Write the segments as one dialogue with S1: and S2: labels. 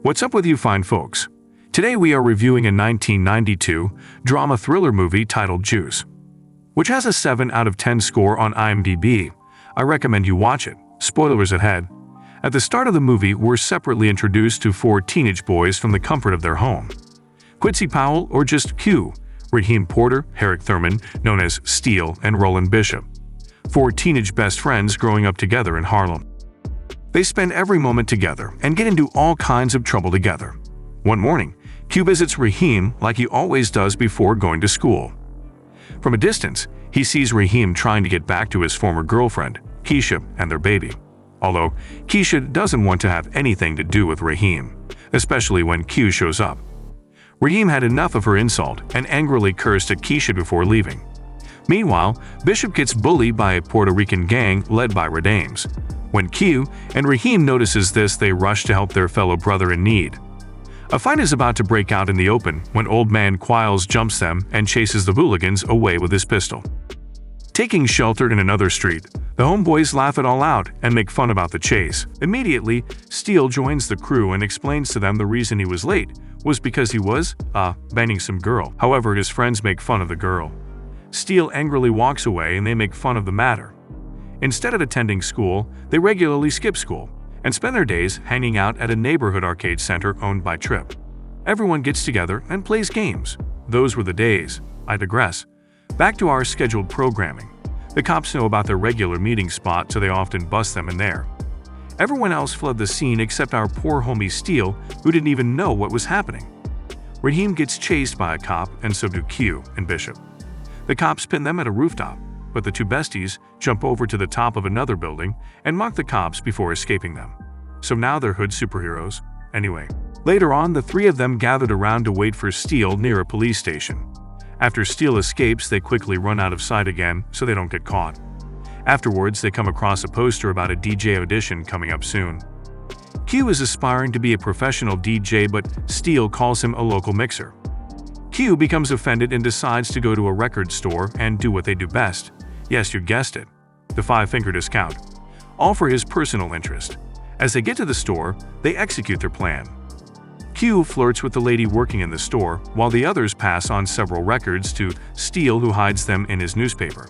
S1: What's up with you fine folks? Today we are reviewing a 1992 drama thriller movie titled Juice, which has a 7 out of 10 score on IMDb. I recommend you watch it. Spoilers ahead. At the start of the movie, we're separately introduced to 4 teenage boys from the comfort of their home. Quincy Powell, or just Q, Raheem Porter, Herrick Thurman, known as Steele, and Roland Bishop. 4 teenage best friends growing up together in Harlem. They spend every moment together and get into all kinds of trouble together. One morning, Q visits Raheem like he always does before going to school. From a distance, he sees Raheem trying to get back to his former girlfriend, Keisha, and their baby. Although Keisha doesn't want to have anything to do with Raheem, especially when Q shows up. Raheem had enough of her insult and angrily cursed at Keisha before leaving. Meanwhile, Bishop gets bullied by a Puerto Rican gang led by Radames. When Q and Raheem notices this, they rush to help their fellow brother in need. A fight is about to break out in the open when Old Man Quiles jumps them and chases the hooligans away with his pistol. Taking shelter in another street, the homeboys laugh it all out and make fun about the chase. Immediately, Steele joins the crew and explains to them the reason he was late was because he was, banging some girl. However, his friends make fun of the girl. Steele angrily walks away and they make fun of the matter. Instead of attending school, they regularly skip school and spend their days hanging out at a neighborhood arcade center owned by Tripp. Everyone gets together and plays games. Those were the days. I digress. Back to our scheduled programming. The cops know about their regular meeting spot, so they often bust them in there. Everyone else fled the scene except our poor homie Steele, who didn't even know what was happening. Raheem gets chased by a cop, and so do Q and Bishop. The cops pin them at a rooftop, but the 2 besties jump over to the top of another building and mock the cops before escaping them. So now they're hood superheroes. Anyway, later on, the 3 of them gathered around to wait for Steele near a police station. After Steele escapes, they quickly run out of sight again so they don't get caught. Afterwards, they come across a poster about a DJ audition coming up soon. Q is aspiring to be a professional DJ, but Steele calls him a local mixer. Q becomes offended and decides to go to a record store and do what they do best. Yes, you guessed it. The 5-finger discount. All for his personal interest. As they get to the store, they execute their plan. Q flirts with the lady working in the store, while the others pass on several records to Steele, who hides them in his newspaper.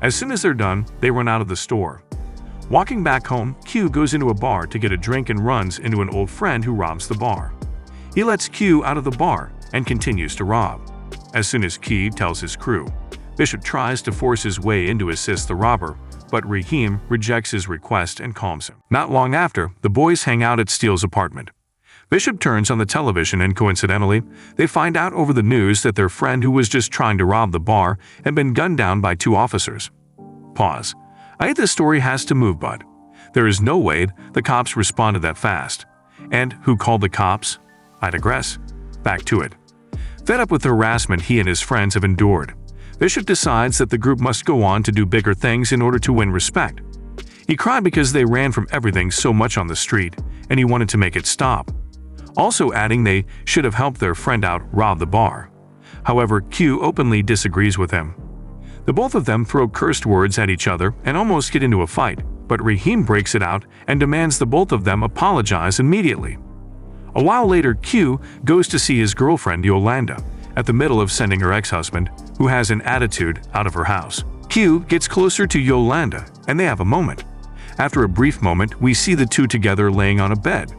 S1: As soon as they're done, they run out of the store. Walking back home, Q goes into a bar to get a drink and runs into an old friend who robs the bar. He lets Q out of the bar and continues to rob. As soon as Q tells his crew, Bishop tries to force his way in to assist the robber, but Raheem rejects his request and calms him. Not long after, the boys hang out at Steele's apartment. Bishop turns on the television and coincidentally, they find out over the news that their friend who was just trying to rob the bar had been gunned down by 2 officers. Pause. I hate this story has to move, bud. There is no way the cops responded that fast. And who called the cops? I digress. Back to it. Fed up with the harassment he and his friends have endured, Bishop decides that the group must go on to do bigger things in order to win respect. He cried because they ran from everything so much on the street, and he wanted to make it stop. Also adding they should have helped their friend out rob the bar. However, Q openly disagrees with him. The both of them throw cursed words at each other and almost get into a fight, but Raheem breaks it out and demands the both of them apologize immediately. A while later, Q goes to see his girlfriend Yolanda, at the middle of sending her ex-husband, who has an attitude, out of her house. Q gets closer to Yolanda, and they have a moment. After a brief moment, we see the 2 together laying on a bed.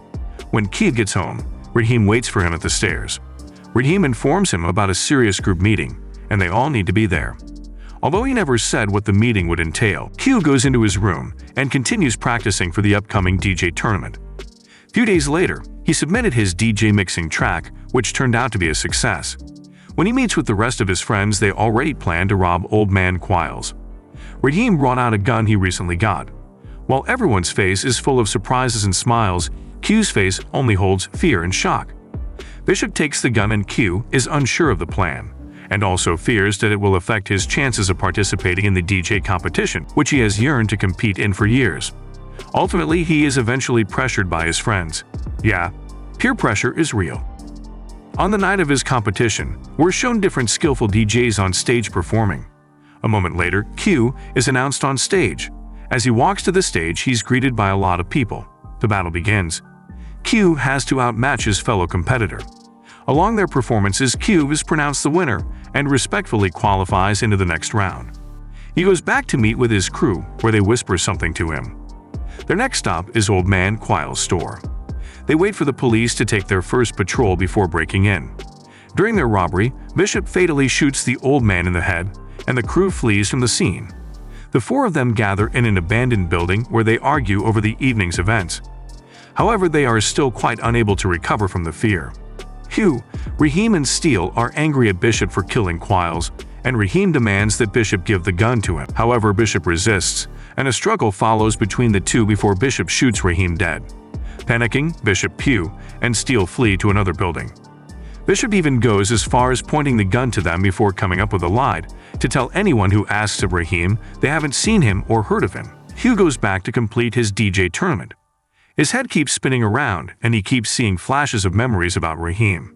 S1: When Q gets home, Raheem waits for him at the stairs. Raheem informs him about a serious group meeting, and they all need to be there. Although he never said what the meeting would entail, Q goes into his room and continues practicing for the upcoming DJ tournament. A few days later, he submitted his DJ mixing track, which turned out to be a success. When he meets with the rest of his friends, they already plan to rob Old Man Quiles. Raheem brought out a gun he recently got. While everyone's face is full of surprises and smiles, Q's face only holds fear and shock. Bishop takes the gun and Q is unsure of the plan, and also fears that it will affect his chances of participating in the DJ competition, which he has yearned to compete in for years. Ultimately, he is eventually pressured by his friends. Yeah, peer pressure is real. On the night of his competition, we're shown different skillful DJs on stage performing. A moment later, Q is announced on stage. As he walks to the stage, he's greeted by a lot of people. The battle begins. Q has to outmatch his fellow competitor. Along their performances, Q is pronounced the winner and respectfully qualifies into the next round. He goes back to meet with his crew, where they whisper something to him. Their next stop is Old Man Quayle's store. They wait for the police to take their first patrol before breaking in. During their robbery, Bishop fatally shoots the old man in the head, and the crew flees from the scene. The four of them gather in an abandoned building where they argue over the evening's events. However, they are still quite unable to recover from the fear. Hugh, Raheem and Steele are angry at Bishop for killing Quiles, and Raheem demands that Bishop give the gun to him. However, Bishop resists, and a struggle follows between the two before Bishop shoots Raheem dead. Panicking, Bishop, Pugh, and Steele flee to another building. Bishop even goes as far as pointing the gun to them before coming up with a lie to tell anyone who asks of Raheem they haven't seen him or heard of him. Hugh goes back to complete his DJ tournament. His head keeps spinning around, and he keeps seeing flashes of memories about Raheem.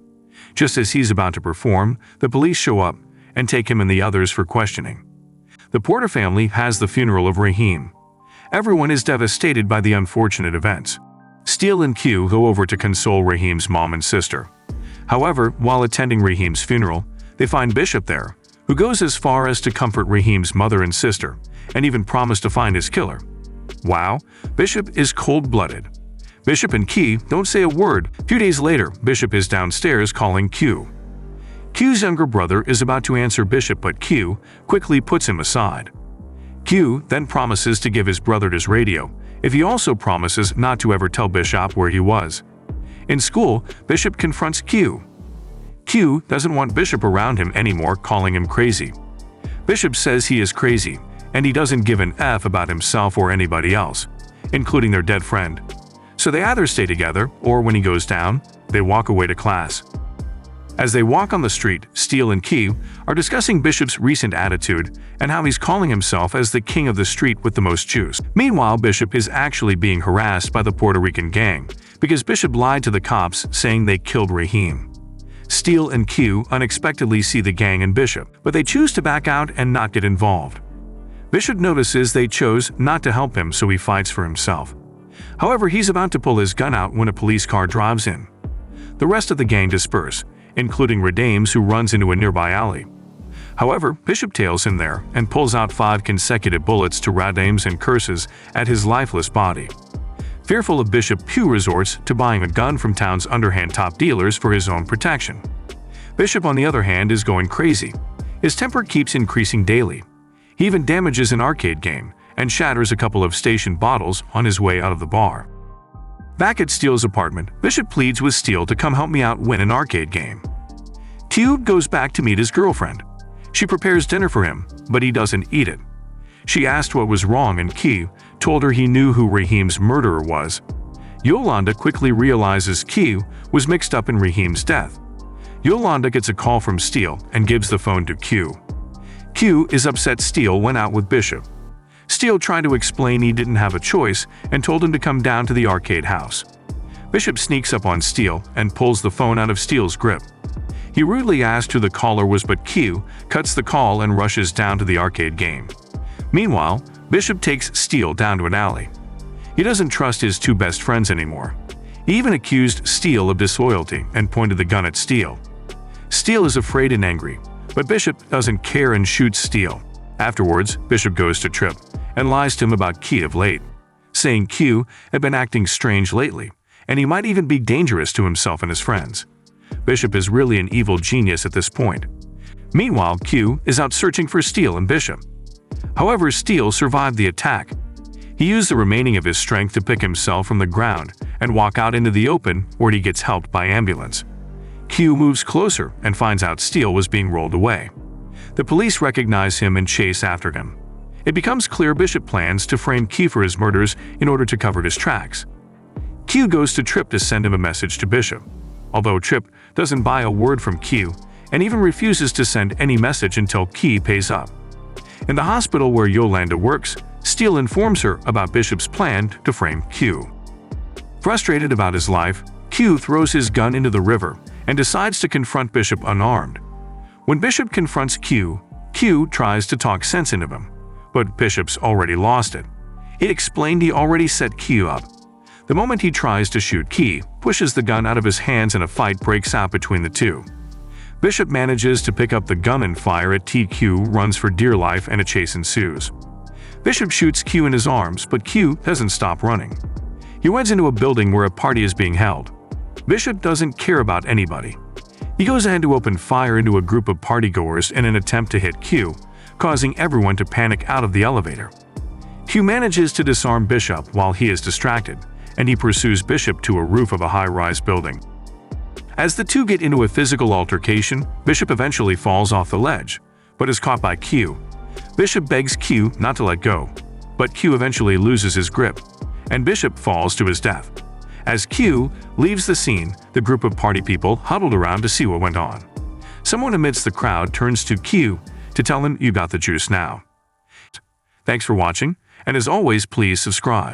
S1: Just as he's about to perform, the police show up and take him and the others for questioning. The Porter family has the funeral of Raheem. Everyone is devastated by the unfortunate events. Steele and Q go over to console Raheem's mom and sister. However, while attending Raheem's funeral, they find Bishop there, who goes as far as to comfort Raheem's mother and sister, and even promise to find his killer. Wow, Bishop is cold-blooded. Bishop and Q don't say a word. A few days later, Bishop is downstairs calling Q. Q's younger brother is about to answer Bishop, but Q quickly puts him aside. Q then promises to give his brother his radio if he also promises not to ever tell Bishop where he was. In school, Bishop confronts Q. Q doesn't want Bishop around him anymore, calling him crazy. Bishop says he is crazy, and he doesn't give an F about himself or anybody else, including their dead friend. So they either stay together, or when he goes down, they walk away to class. As they walk on the street, Steele and Q are discussing Bishop's recent attitude and how he's calling himself as the king of the street with the most juice. Meanwhile, Bishop is actually being harassed by the Puerto Rican gang because Bishop lied to the cops saying they killed Raheem. Steele and Q unexpectedly see the gang and Bishop, but they choose to back out and not get involved. Bishop notices they chose not to help him, so he fights for himself. However, he's about to pull his gun out when a police car drives in. The rest of the gang disperse, including Redames, who runs into a nearby alley. However, Bishop tails him there and pulls out 5 consecutive bullets to Redames and curses at his lifeless body. Fearful of Bishop, Pugh resorts to buying a gun from town's underhand top dealers for his own protection. Bishop, on the other hand, is going crazy. His temper keeps increasing daily. He even damages an arcade game and shatters a couple of station bottles on his way out of the bar. Back at Steele's apartment, Bishop pleads with Steele to come help me out win an arcade game. Q goes back to meet his girlfriend. She prepares dinner for him, but he doesn't eat it. She asked what was wrong, and Q told her he knew who Raheem's murderer was. Yolanda quickly realizes Q was mixed up in Raheem's death. Yolanda gets a call from Steele and gives the phone to Q. Q is upset Steele went out with Bishop. Steele tried to explain he didn't have a choice and told him to come down to the arcade house. Bishop sneaks up on Steele and pulls the phone out of Steele's grip. He rudely asked who the caller was, but Q cuts the call and rushes down to the arcade game. Meanwhile, Bishop takes Steele down to an alley. He doesn't trust his 2 best friends anymore. He even accused Steele of disloyalty and pointed the gun at Steele. Steele is afraid and angry, but Bishop doesn't care and shoots Steele. Afterwards, Bishop goes to Trip and lies to him about Q of late, saying Q had been acting strange lately, and he might even be dangerous to himself and his friends. Bishop is really an evil genius at this point. Meanwhile, Q is out searching for Steele and Bishop. However, Steele survived the attack. He used the remaining of his strength to pick himself from the ground and walk out into the open, where he gets helped by ambulance. Q moves closer and finds out Steele was being rolled away. The police recognize him and chase after him. It becomes clear Bishop plans to frame Q for his murders in order to cover his tracks. Q goes to Trip to send him a message to Bishop, although Trip doesn't buy a word from Q and even refuses to send any message until Q pays up. In the hospital where Yolanda works, Steele informs her about Bishop's plan to frame Q. Frustrated about his life, Q throws his gun into the river and decides to confront Bishop unarmed. When Bishop confronts Q, Q tries to talk sense into him, but Bishop's already lost it. He explained he already set Q up. The moment he tries to shoot, Key pushes the gun out of his hands and a fight breaks out between the two. Bishop manages to pick up the gun and fire at TQ, runs for dear life, and a chase ensues. Bishop shoots Q in his arms, but Q doesn't stop running. He runs into a building where a party is being held. Bishop doesn't care about anybody. He goes ahead to open fire into a group of partygoers in an attempt to hit Q, causing everyone to panic out of the elevator. Q manages to disarm Bishop while he is distracted, and he pursues Bishop to a roof of a high-rise building. As the two get into a physical altercation, Bishop eventually falls off the ledge, but is caught by Q. Bishop begs Q not to let go, but Q eventually loses his grip, and Bishop falls to his death. As Q leaves the scene, the group of party people huddled around to see what went on. Someone amidst the crowd turns to Q to tell him, "You got the juice now." Thanks for watching, and as always, please subscribe.